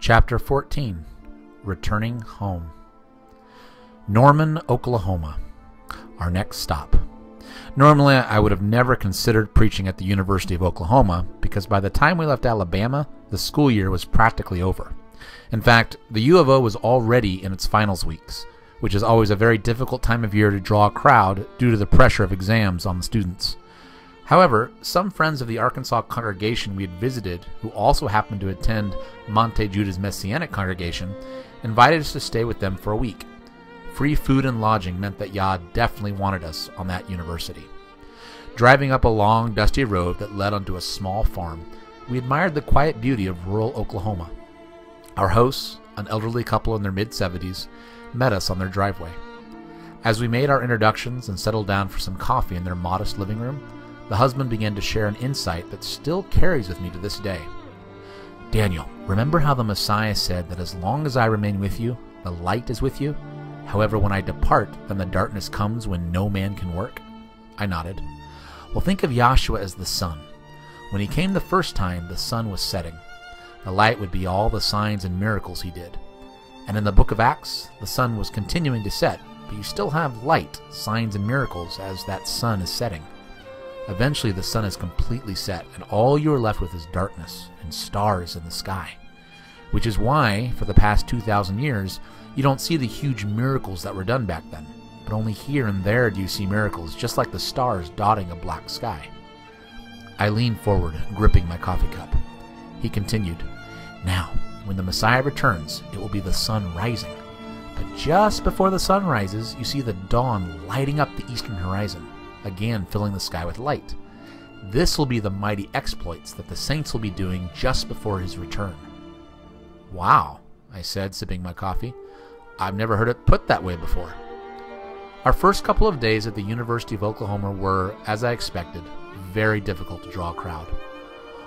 Chapter 14. Returning Home. Norman, Oklahoma. Our next stop. Normally, I would have never considered preaching at the University of Oklahoma because by the time we left Alabama, the school year was practically over. In fact, the U of O was already in its finals weeks, which is always a very difficult time of year to draw a crowd due to the pressure of exams on the students. However, some friends of the Arkansas congregation we had visited, who also happened to attend Monte Judah's Messianic congregation, invited us to stay with them for a week. Free food and lodging meant that Yah definitely wanted us on that university. Driving up a long, dusty road that led onto a small farm, we admired the quiet beauty of rural Oklahoma. Our hosts, an elderly couple in their mid-70s, met us on their driveway. As we made our introductions and settled down for some coffee in their modest living room, the husband began to share an insight that still carries with me to this day. "Daniel, remember how the Messiah said that as long as I remain with you, the light is with you? However, when I depart, then the darkness comes when no man can work?" I nodded. "Well, think of Yahshua as the sun. When he came the first time, the sun was setting. The light would be all the signs and miracles he did. And in the book of Acts, the sun was continuing to set, but you still have light, signs, and miracles as that sun is setting. Eventually the sun is completely set, and all you are left with is darkness and stars in the sky. Which is why, for the past 2,000 years, you don't see the huge miracles that were done back then, but only here and there do you see miracles, just like the stars dotting a black sky." I leaned forward, gripping my coffee cup. He continued, "Now, when the Messiah returns, it will be the sun rising. But just before the sun rises, you see the dawn lighting up the eastern horizon, again filling the sky with light. This will be the mighty exploits that the saints will be doing just before his return." "Wow," I said, sipping my coffee. "I've never heard it put that way before." Our first couple of days at the University of Oklahoma were, as I expected, very difficult to draw a crowd.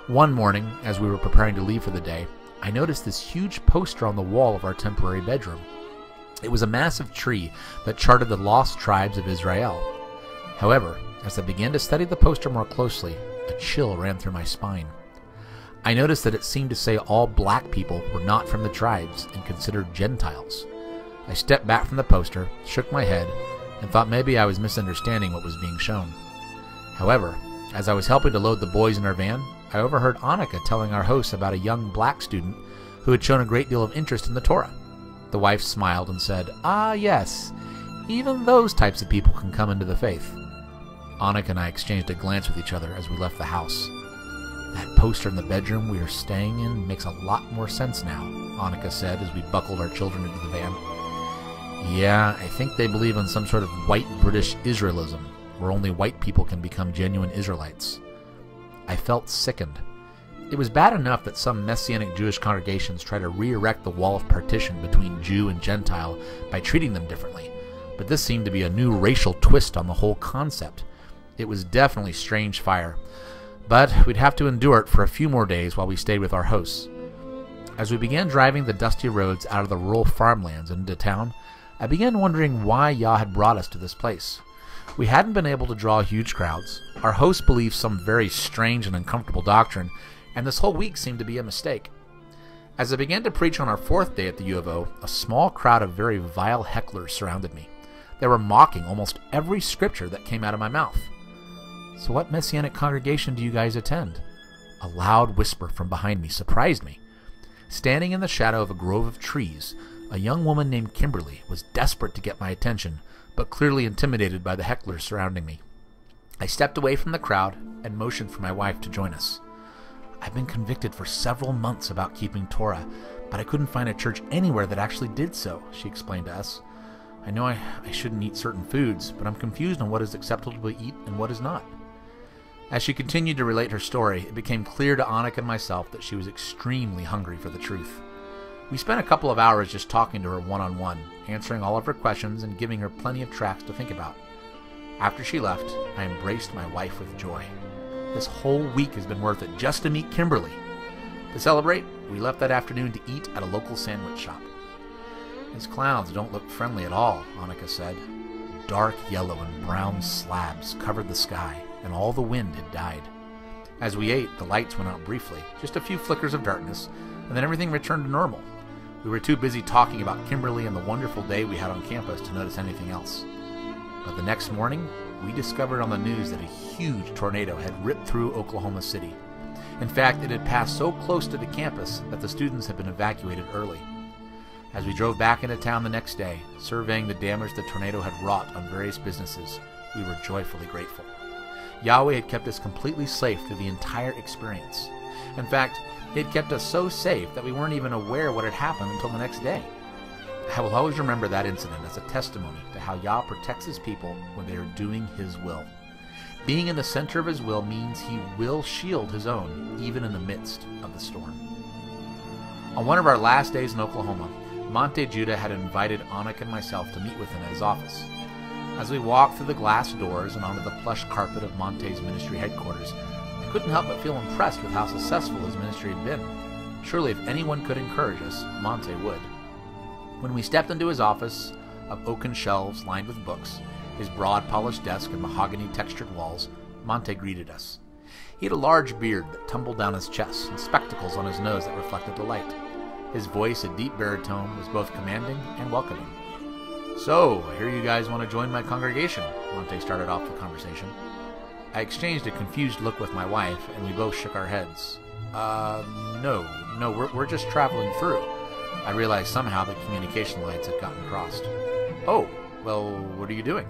One morning, as we were preparing to leave for the day, I noticed this huge poster on the wall of our temporary bedroom. It was a massive tree that charted the lost tribes of Israel. However, as I began to study the poster more closely, a chill ran through my spine. I noticed that it seemed to say all black people were not from the tribes and considered Gentiles. I stepped back from the poster, shook my head, and thought maybe I was misunderstanding what was being shown. However, as I was helping to load the boys in our van, I overheard Annika telling our hosts about a young black student who had shown a great deal of interest in the Torah. The wife smiled and said, "Ah, yes, even those types of people can come into the faith." Annika and I exchanged a glance with each other as we left the house. "That poster in the bedroom we are staying in makes a lot more sense now," Annika said as we buckled our children into the van. "Yeah, I think they believe in some sort of white British Israelism, where only white people can become genuine Israelites." I felt sickened. It was bad enough that some Messianic Jewish congregations try to re-erect the wall of partition between Jew and Gentile by treating them differently, but this seemed to be a new racial twist on the whole concept. It was definitely strange fire, but we'd have to endure it for a few more days while we stayed with our hosts. As we began driving the dusty roads out of the rural farmlands and into town, I began wondering why Yah had brought us to this place. We hadn't been able to draw huge crowds. Our hosts believed some very strange and uncomfortable doctrine, and this whole week seemed to be a mistake. As I began to preach on our fourth day at the U of O, a small crowd of very vile hecklers surrounded me. They were mocking almost every scripture that came out of my mouth. "So what Messianic congregation do you guys attend?" A loud whisper from behind me surprised me. Standing in the shadow of a grove of trees, a young woman named Kimberly was desperate to get my attention, but clearly intimidated by the hecklers surrounding me. I stepped away from the crowd and motioned for my wife to join us. "I've been convicted for several months about keeping Torah, but I couldn't find a church anywhere that actually did so," she explained to us. "I know I shouldn't eat certain foods, but I'm confused on what is acceptable to eat and what is not." As she continued to relate her story, it became clear to Annika and myself that she was extremely hungry for the truth. We spent a couple of hours just talking to her one-on-one, answering all of her questions and giving her plenty of tracts to think about. After she left, I embraced my wife with joy. This whole week has been worth it just to meet Kimberly. To celebrate, we left that afternoon to eat at a local sandwich shop. "These clouds don't look friendly at all," Annika said. Dark yellow and brown slabs covered the sky, and all the wind had died. As we ate, the lights went out briefly, just a few flickers of darkness, and then everything returned to normal. We were too busy talking about Kimberly and the wonderful day we had on campus to notice anything else. But the next morning, we discovered on the news that a huge tornado had ripped through Oklahoma City. In fact, it had passed so close to the campus that the students had been evacuated early. As we drove back into town the next day, surveying the damage the tornado had wrought on various businesses, we were joyfully grateful. Yahweh had kept us completely safe through the entire experience. In fact, He had kept us so safe that we weren't even aware what had happened until the next day. I will always remember that incident as a testimony to how Yah protects His people when they are doing His will. Being in the center of His will means He will shield His own, even in the midst of the storm. On one of our last days in Oklahoma, Monte Judah had invited Anik and myself to meet with him at his office. As we walked through the glass doors and onto the plush carpet of Monte's ministry headquarters, I couldn't help but feel impressed with how successful his ministry had been. Surely if anyone could encourage us, Monte would. When we stepped into his office of oaken shelves lined with books, his broad polished desk and mahogany textured walls, Monte greeted us. He had a large beard that tumbled down his chest and spectacles on his nose that reflected the light. His voice, a deep baritone, was both commanding and welcoming. "So, I hear you guys want to join my congregation," Monte started off the conversation. I exchanged a confused look with my wife, and we both shook our heads. No, we're just traveling through." I realized somehow the communication lines had gotten crossed. "Oh, well, what are you doing?"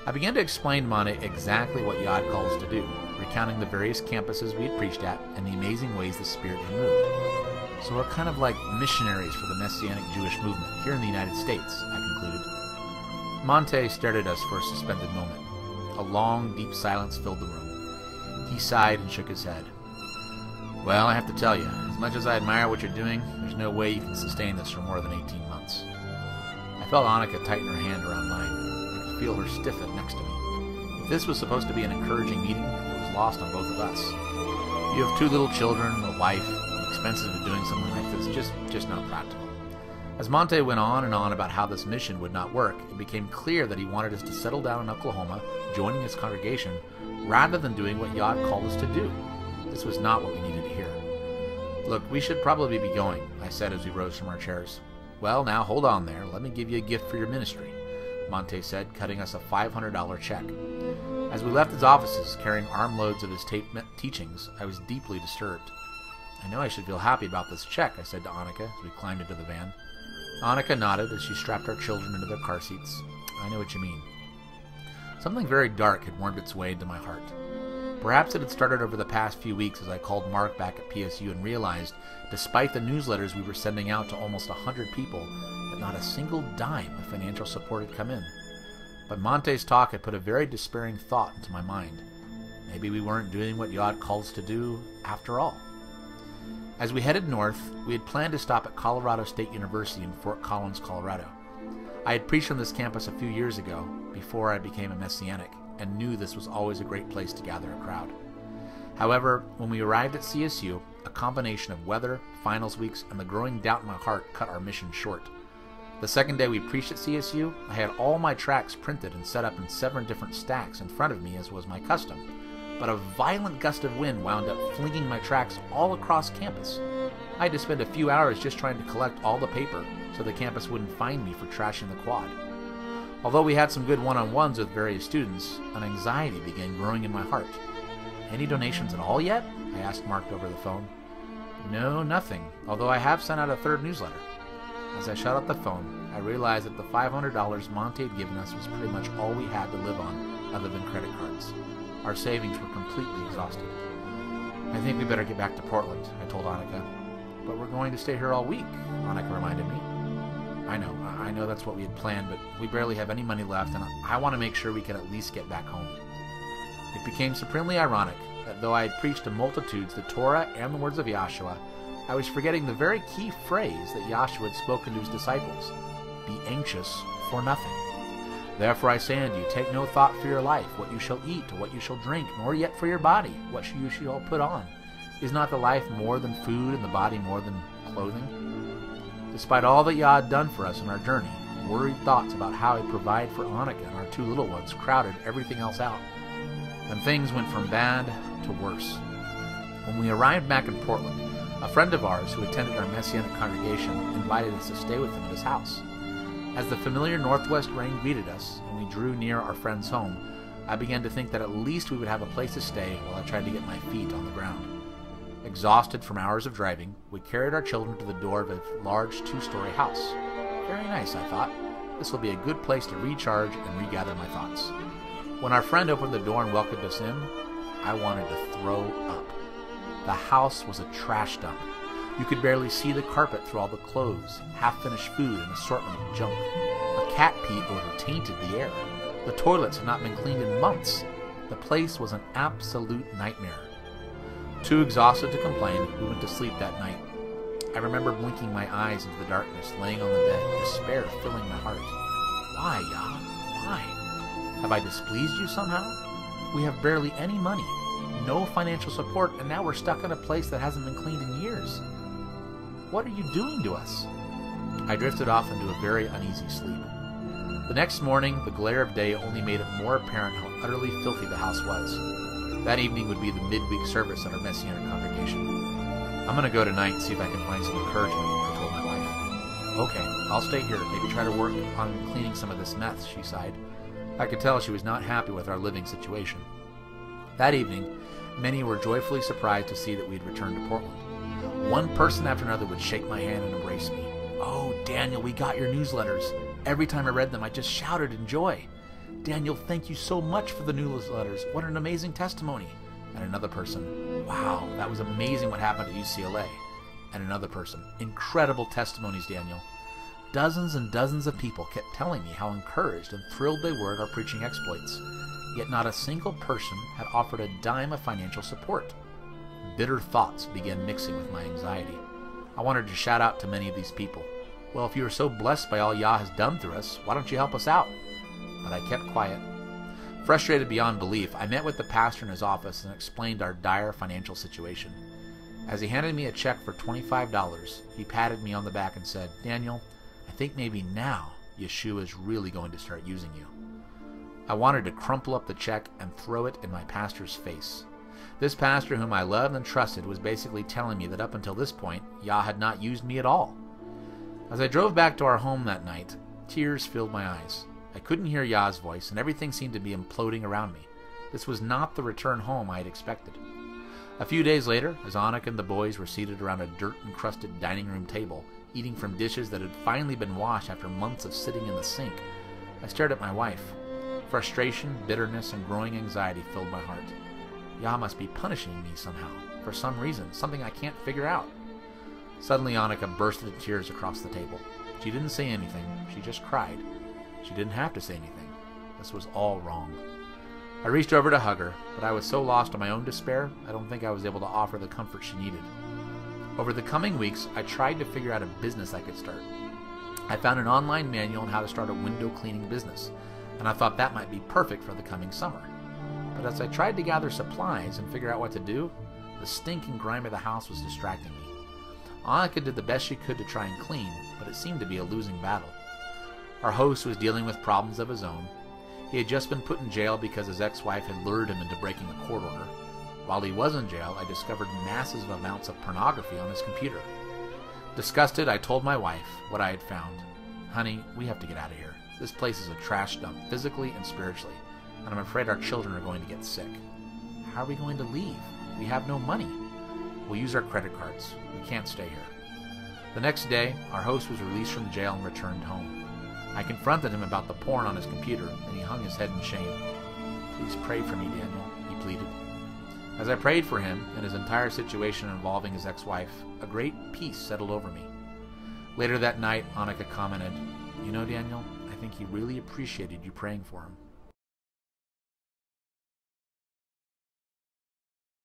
I began to explain to Monte exactly what Yah called us to do, recounting the various campuses we had preached at and the amazing ways the Spirit had moved. "So we're kind of like missionaries for the Messianic Jewish movement here in the United States," I concluded. Monte stared at us for a suspended moment. A long, deep silence filled the room. He sighed and shook his head. "Well, I have to tell you, as much as I admire what you're doing, there's no way you can sustain this for more than 18 months. I felt Annika tighten her hand around mine. I could feel her stiffen next to me. If this was supposed to be an encouraging meeting, it was lost on both of us. You have 2 little children, a wife. The expenses of doing something like this just not practical. As Monte went on and on about how this mission would not work, it became clear that he wanted us to settle down in Oklahoma, joining his congregation, rather than doing what Yah called us to do. This was not what we needed to hear. "Look, we should probably be going," I said as we rose from our chairs. "Well, now, hold on there. Let me give you a gift for your ministry," Monte said, cutting us a $500 check. As we left his offices, carrying armloads of his teachings, I was deeply disturbed. "I know I should feel happy about this check," I said to Annika as we climbed into the van. Annika nodded as she strapped our children into their car seats. "I know what you mean." Something very dark had wormed its way into my heart. Perhaps it had started over the past few weeks as I called Mark back at PSU and realized, despite the newsletters we were sending out to almost 100 people, that not a single dime of financial support had come in. But Monte's talk had put a very despairing thought into my mind. Maybe we weren't doing what Yah called us to do after all. As we headed north, we had planned to stop at Colorado State University in Fort Collins, Colorado. I had preached on this campus a few years ago, before I became a Messianic, and knew this was always a great place to gather a crowd. However, when we arrived at CSU, a combination of weather, finals weeks, and the growing doubt in my heart cut our mission short. The second day we preached at CSU, I had all my tracts printed and set up in 7 different stacks in front of me, as was my custom. But a violent gust of wind wound up flinging my tracts all across campus. I had to spend a few hours just trying to collect all the paper so the campus wouldn't find me for trashing the quad. Although we had some good one-on-ones with various students, an anxiety began growing in my heart. "Any donations at all yet?" I asked Mark over the phone. "No, nothing, although I have sent out a 3rd newsletter." As I shut off the phone, I realized that the $500 Monte had given us was pretty much all we had to live on other than credit cards. Our savings were completely exhausted. "I think we better get back to Portland," I told Annika. "But we're going to stay here all week," Annika reminded me. I know that's what we had planned, but we barely have any money left, and I want to make sure we can at least get back home. It became supremely ironic that though I had preached to multitudes the Torah and the words of Yahshua, I was forgetting the very key phrase that Yahshua had spoken to his disciples: "Be anxious for nothing. Therefore I say unto you, take no thought for your life, what you shall eat, or what you shall drink, nor yet for your body, what you shall put on. Is not the life more than food, and the body more than clothing?" Despite all that Yah had done for us in our journey, worried thoughts about how He'd provide for Annika and our 2 little ones crowded everything else out. And things went from bad to worse. When we arrived back in Portland, a friend of ours who attended our Messianic congregation invited us to stay with him at his house. As the familiar northwest rain greeted us and we drew near our friend's home, I began to think that at least we would have a place to stay while I tried to get my feet on the ground. Exhausted from hours of driving, we carried our children to the door of a large 2-story house. Very nice, I thought. This will be a good place to recharge and regather my thoughts. When our friend opened the door and welcomed us in, I wanted to throw up. The house was a trash dump. You could barely see the carpet through all the clothes, half-finished food, and assortment of junk. A cat pee odor tainted the air. The toilets had not been cleaned in months. The place was an absolute nightmare. Too exhausted to complain, we went to sleep that night. I remember blinking my eyes into the darkness, laying on the bed, despair filling my heart. Why, Yah? Why? Have I displeased you somehow? We have barely any money, no financial support, and now we're stuck in a place that hasn't been cleaned in years. What are you doing to us? I drifted off into a very uneasy sleep. The next morning, the glare of day only made it more apparent how utterly filthy the house was. That evening would be the midweek service at our Messianic congregation. I'm going to go tonight and see if I can find some encouragement, I told my wife. Okay, I'll stay here, maybe try to work on cleaning some of this mess, she sighed. I could tell she was not happy with our living situation. That evening, many were joyfully surprised to see that we had returned to Portland. One person after another would shake my hand and embrace me. Oh, Daniel, we got your newsletters. Every time I read them, I just shouted in joy. Daniel, thank you so much for the newsletters. What an amazing testimony. And another person, wow, that was amazing what happened at UCLA. And another person, incredible testimonies, Daniel. Dozens and dozens of people kept telling me how encouraged and thrilled they were at our preaching exploits. Yet not a single person had offered a dime of financial support. Bitter thoughts began mixing with my anxiety. I wanted to shout out to many of these people. Well, if you are so blessed by all Yah has done through us, why don't you help us out? But I kept quiet. Frustrated beyond belief, I met with the pastor in his office and explained our dire financial situation. As he handed me a check for $25, he patted me on the back and said, Daniel, I think maybe now Yeshua is really going to start using you. I wanted to crumple up the check and throw it in my pastor's face. This pastor whom I loved and trusted was basically telling me that up until this point, Yah had not used me at all. As I drove back to our home that night, tears filled my eyes. I couldn't hear Yah's voice, and everything seemed to be imploding around me. This was not the return home I had expected. A few days later, as Anik and the boys were seated around a dirt-encrusted dining room table, eating from dishes that had finally been washed after months of sitting in the sink, I stared at my wife. Frustration, bitterness, and growing anxiety filled my heart. Yah must be punishing me somehow, for some reason, something I can't figure out. Suddenly, Annika burst into tears across the table. She didn't say anything, she just cried. She didn't have to say anything. This was all wrong. I reached over to hug her, but I was so lost in my own despair, I don't think I was able to offer the comfort she needed. Over the coming weeks, I tried to figure out a business I could start. I found an online manual on how to start a window cleaning business, and I thought that might be perfect for the coming summer. But as I tried to gather supplies and figure out what to do, the stink and grime of the house was distracting me. Annika did the best she could to try and clean, but it seemed to be a losing battle. Our host was dealing with problems of his own. He had just been put in jail because his ex-wife had lured him into breaking a court order. While he was in jail, I discovered massive amounts of pornography on his computer. Disgusted, I told my wife what I had found. Honey, we have to get out of here. This place is a trash dump, physically and spiritually, and I'm afraid our children are going to get sick. How are we going to leave? We have no money. We'll use our credit cards. We can't stay here. The next day, our host was released from jail and returned home. I confronted him about the porn on his computer, and he hung his head in shame. Please pray for me, Daniel, he pleaded. As I prayed for him and his entire situation involving his ex-wife, a great peace settled over me. Later that night, Annika commented, You know, Daniel, I think he really appreciated you praying for him.